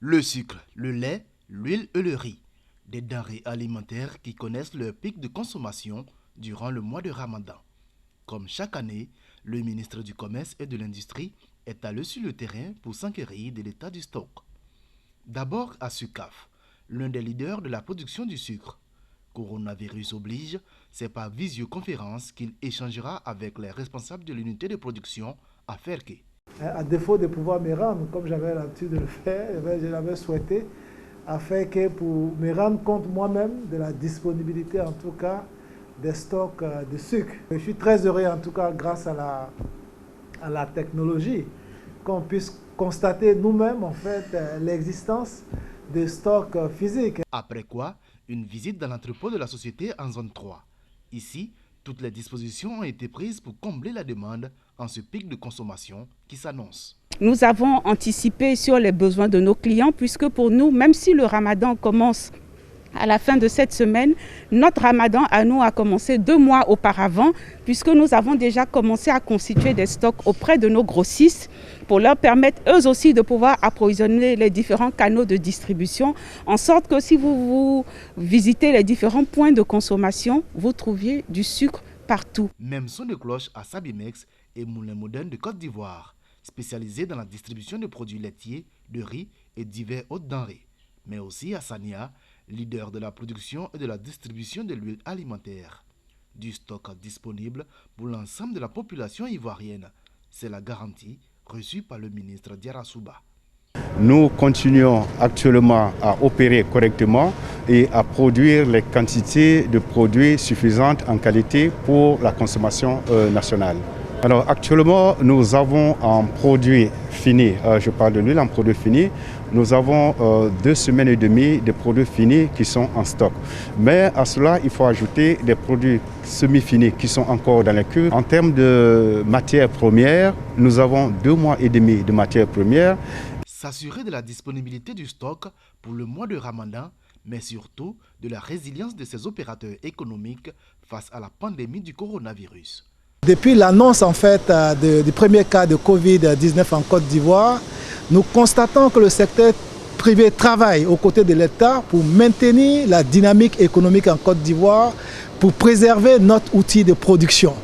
Le sucre, le lait, l'huile et le riz. Des denrées alimentaires qui connaissent leur pic de consommation durant le mois de Ramadan. Comme chaque année, le ministre du Commerce et de l'Industrie est allé sur le terrain pour s'enquérir de l'état du stock. D'abord à Sucaf, l'un des leaders de la production du sucre. Coronavirus oblige, c'est par visioconférence qu'il échangera avec les responsables de l'unité de production à Ferké. À défaut de pouvoir me rendre, comme j'avais l'habitude de le faire, je l'avais souhaité, afin que pour me rendre compte moi-même de la disponibilité, en tout cas, des stocks de sucre. Je suis très heureux, en tout cas, grâce à la technologie, qu'on puisse constater nous-mêmes, en fait, l'existence de stocks physiques. Après quoi, une visite dans l'entrepôt de la société en zone 3. Ici, toutes les dispositions ont été prises pour combler la demande en ce pic de consommation qui s'annonce. Nous avons anticipé sur les besoins de nos clients puisque pour nous, même si le ramadan commence à la fin de cette semaine, notre ramadan à nous a commencé 2 mois auparavant puisque nous avons déjà commencé à constituer des stocks auprès de nos grossistes pour leur permettre eux aussi de pouvoir approvisionner les différents canaux de distribution en sorte que si vous visitez les différents points de consommation, vous trouviez du sucre partout. Même son de cloche à Sabimex et Moulin Moderne de Côte d'Ivoire, spécialisé dans la distribution de produits laitiers, de riz et divers autres denrées. Mais aussi à Sania, leader de la production et de la distribution de l'huile alimentaire. Du stock disponible pour l'ensemble de la population ivoirienne. C'est la garantie reçue par le ministre Diarra Souba. Nous continuons actuellement à opérer correctement et à produire les quantités de produits suffisantes en qualité pour la consommation nationale. Alors actuellement, nous avons un produit fini, je parle de l'huile en produit fini, nous avons 2 semaines et demie de produits finis qui sont en stock. Mais à cela, il faut ajouter des produits semi-finis qui sont encore dans les cures. En termes de matières premières, nous avons 2 mois et demi de matières premières. S'assurer de la disponibilité du stock pour le mois de Ramadan, mais surtout de la résilience de ces opérateurs économiques face à la pandémie du coronavirus. Depuis l'annonce en fait du premier cas de Covid-19 en Côte d'Ivoire, nous constatons que le secteur privé travaille aux côtés de l'État pour maintenir la dynamique économique en Côte d'Ivoire, pour préserver notre outil de production.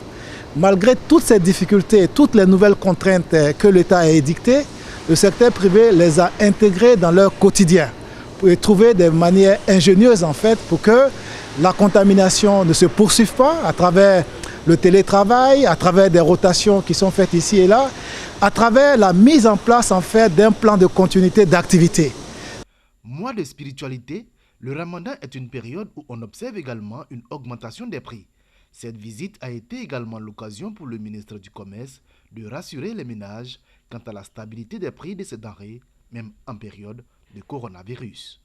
Malgré toutes ces difficultés, toutes les nouvelles contraintes que l'État a édictées, le secteur privé les a intégrées dans leur quotidien pour trouver des manières ingénieuses en fait pour que la contamination ne se poursuive pas à travers le télétravail, à travers des rotations qui sont faites ici et là, à travers la mise en place en fait d'un plan de continuité d'activité. Mois de spiritualité, le Ramadan est une période où on observe également une augmentation des prix. Cette visite a été également l'occasion pour le ministre du Commerce de rassurer les ménages quant à la stabilité des prix de ces denrées, même en période de coronavirus.